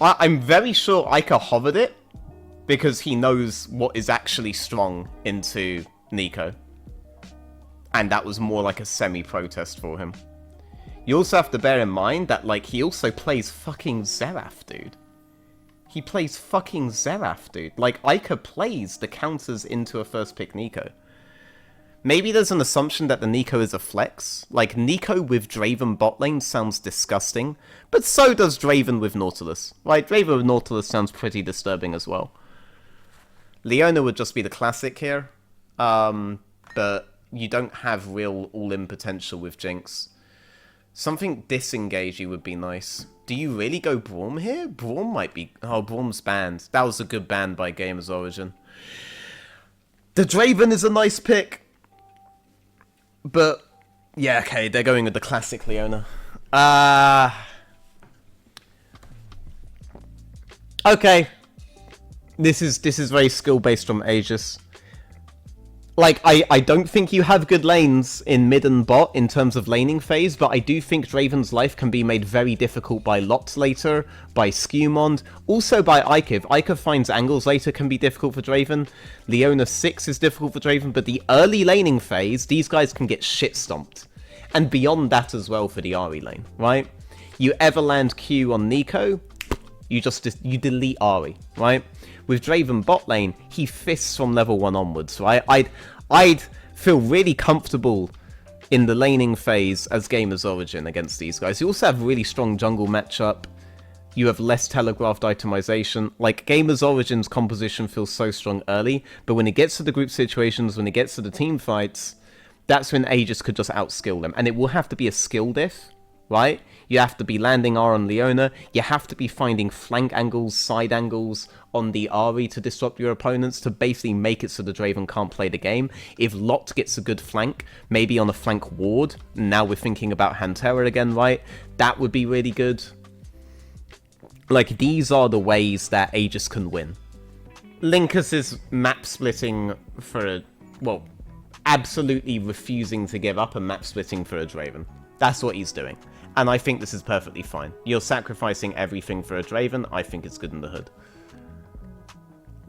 I'm very sure Ica hovered it because he knows what is actually strong into Nico. And that was more like a semi-protest for him. You also have to bear in mind that, like, he also plays fucking Xerath, dude. He plays fucking Xerath, dude. Like, Ica plays the counters into a first pick Nico. Maybe there's an assumption that the Nico is a flex. Like, Nico with Draven bot lane sounds disgusting, but so does Draven with Nautilus. Right, Draven with Nautilus sounds pretty disturbing as well. Leona would just be the classic here, but you don't have real all-in potential with Jinx. Something disengagey would be nice. Do you really go Braum here? Braum might be... Oh, Braum's banned. That was a good ban by Gamer's Origin. The Draven is a nice pick. But, yeah, okay, they're going with the classic Leona. Okay. This is very skill-based from Aegis. Like, I don't think you have good lanes in mid and bot in terms of laning phase, but I do think Draven's life can be made very difficult by Lot later, by Skewmond, also by Ica. If Ica finds angles later can be difficult for Draven. Leona 6 is difficult for Draven, but the early laning phase, these guys can get shit stomped. And beyond that as well for the Ahri lane, right? You ever land Q on Nico, you delete Ahri, right? With Draven bot lane, he fists from level 1 onwards, right? I'd feel really comfortable in the laning phase as Gamer's Origin against these guys. You also have really strong jungle matchup. You have less telegraphed itemization. Like, Gamer's Origin's composition feels so strong early, but when it gets to the group situations, when it gets to the team fights, that's when Aegis could just outskill them. And it will have to be a skill diff, right? You have to be landing R on Leona. You have to be finding flank angles, side angles on the Ahri to disrupt your opponents to basically make it so the Draven can't play the game. If Lot gets a good flank, maybe on a flank ward, now we're thinking about Hantera again, right? That would be really good. Like, these are the ways that Aegis can win. Linkus is map splitting for a... well, absolutely refusing to give up a map splitting for a Draven. That's what he's doing. And I think this is perfectly fine. You're sacrificing everything for a Draven. I think it's good in the hood.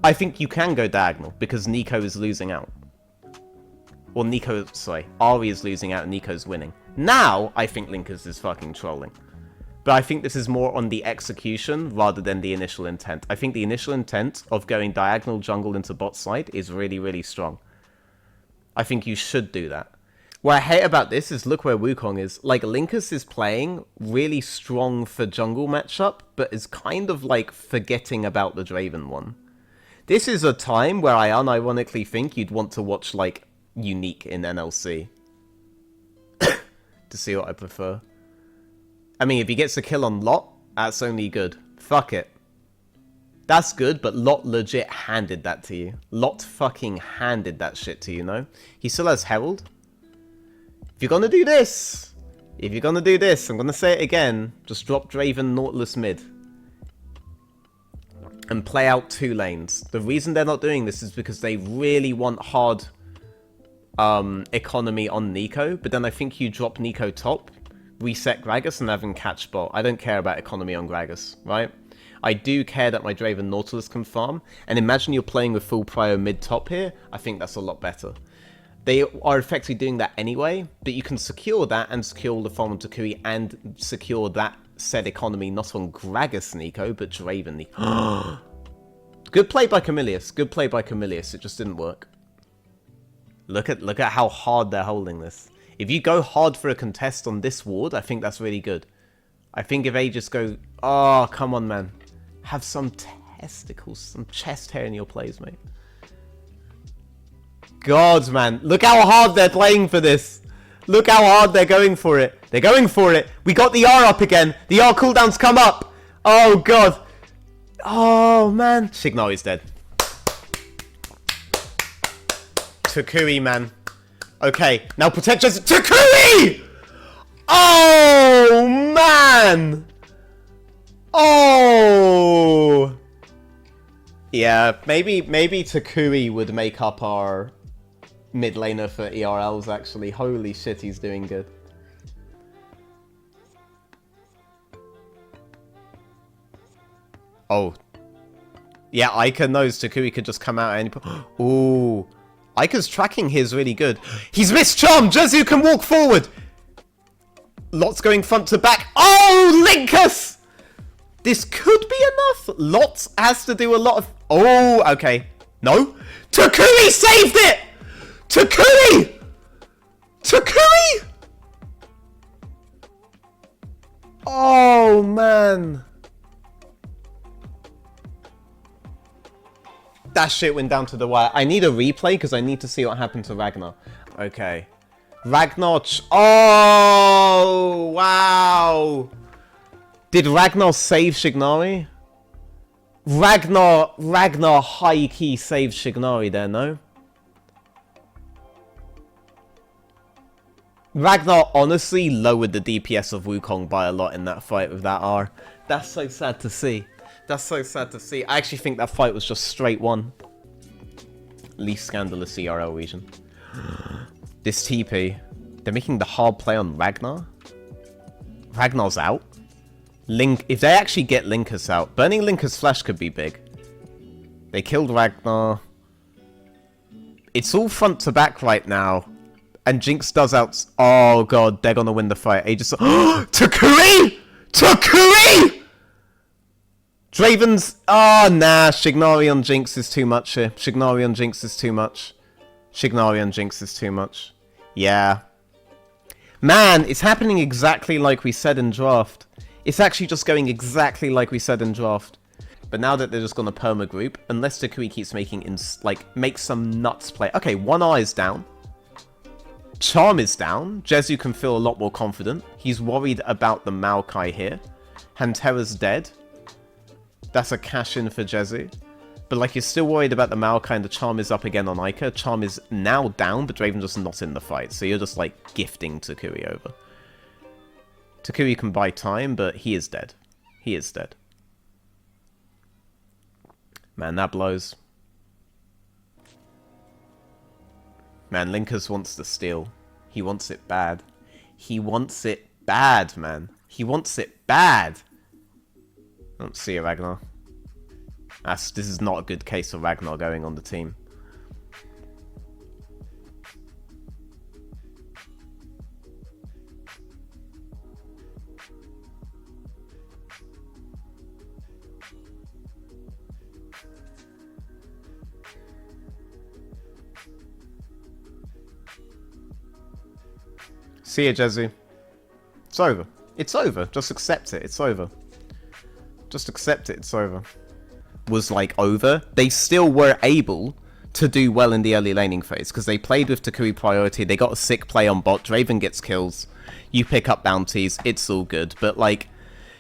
I think you can go diagonal, because Nico is losing out. Or Ahri is losing out and Nico's winning. Now, I think Linkus is fucking trolling. But I think this is more on the execution rather than the initial intent. I think the initial intent of going diagonal jungle into bot side is really, really strong. I think you should do that. What I hate about this is look where Wukong is. Like, Linkus is playing really strong for jungle matchup, but is kind of like forgetting about the Draven one. This is a time where I unironically think you'd want to watch, like, Unique in NLC. To see what I prefer. I mean, if he gets a kill on Lot, that's only good. Fuck it. That's good, but Lot legit handed that to you. Lot fucking handed that shit to you, no? He still has Herald. If you're gonna do this, I'm gonna say it again, just drop Draven Nautilus mid. And play out 2 lanes. The reason they're not doing this is because they really want hard economy on Nico, but then I think you drop Nico top, reset Gragas, and have him catch bot. I don't care about economy on Gragas, right? I do care that my Draven Nautilus can farm, and imagine you're playing with full prio mid-top here, I think that's a lot better. They are effectively doing that anyway, but you can secure that and secure all the farm on Takui and secure that said economy not on Gragas Nico, but Draven Nico. Good play by Camilius. Good play by Camilius. It just didn't work. Look at how hard they're holding this. If you go hard for a contest on this ward, I think that's really good. I think if Aegis go... Oh, come on, man. Have some testicles, some chest hair in your plays, mate. God, man. Look how hard they're playing for this. Look how hard they're going for it. They're going for it. We got the R up again. The R cooldown's come up. Oh, God. Oh, man. Signar is dead. Takui, man. Okay, now protect us. Takui! Oh, man. Oh. Yeah, maybe Takui would make up our mid laner for ERLs, actually. Holy shit, he's doing good. Oh. Yeah, Ica knows Takui could just come out at any point. Ooh. Ica's tracking here is really good. He's missed Charm! Jezu can walk forward! Lots going front to back. Oh, Linkus! This could be enough. Lots has to do a lot of... Oh, okay. No. Takui saved it! Takui! Takui! Oh, man. That shit went down to the wire. I need a replay because I need to see what happened to Ragnar. Okay. Ragnar... Oh, wow. Did Ragnar save Shignari? Ragnar high-key saved Shignari there, no? Ragnar honestly lowered the DPS of Wukong by a lot in that fight with that R. That's so sad to see. That's so sad to see. I actually think that fight was just straight one. Least scandalous CRL region. This TP. They're making the hard play on Ragnar. Ragnar's out. If they actually get Linkus out, burning Linkus Flash could be big. They killed Ragnar. It's all front to back right now. And Jinx does out... Oh god, they're gonna win the fight. Aegis... Takuri! Takuri! Draven's... Oh, nah. Shignari on Jinx is too much here. Shignari on Jinx is too much. Shignari on Jinx is too much. Yeah. Man, it's happening exactly like we said in draft. It's actually just going exactly like we said in draft. But now that they're just gonna perma group, unless Takui keeps making make some nuts play. Okay, 1R is down. Charm is down. Jezu can feel a lot more confident. He's worried about the Maokai here. Hantera's dead. That's a cash in for Jezu. But like, you're still worried about the Maokai and the Charm is up again on Ica. Charm is now down, but Draven just not in the fight. So you're just like gifting Takui over. Takui can buy time, but he is dead. He is dead. Man, that blows. Man, Linkus wants to steal. He wants it bad. He wants it bad, man. He wants it bad. Let's see Ragnar. This is not a good case of Ragnar going on the team. See ya, Jezu. It's over. It's over. Just accept it. It's over. Just accept it. It's over. Was like over. They still were able to do well in the early laning phase because they played with Takui priority. They got a sick play on bot. Draven gets kills. You pick up bounties. It's all good. But like,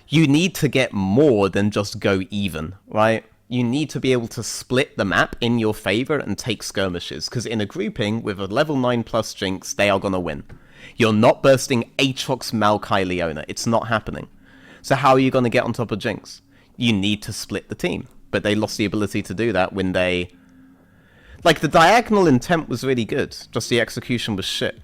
you need to get more than just go even, right? You need to be able to split the map in your favor and take skirmishes because in a grouping with a level 9+ Jinx, they are gonna win. You're not bursting Aatrox, Maokai, Leona. It's not happening. So how are you going to get on top of Jinx? You need to split the team. But they lost the ability to do that when they... Like, the diagonal intent was really good. Just the execution was shit.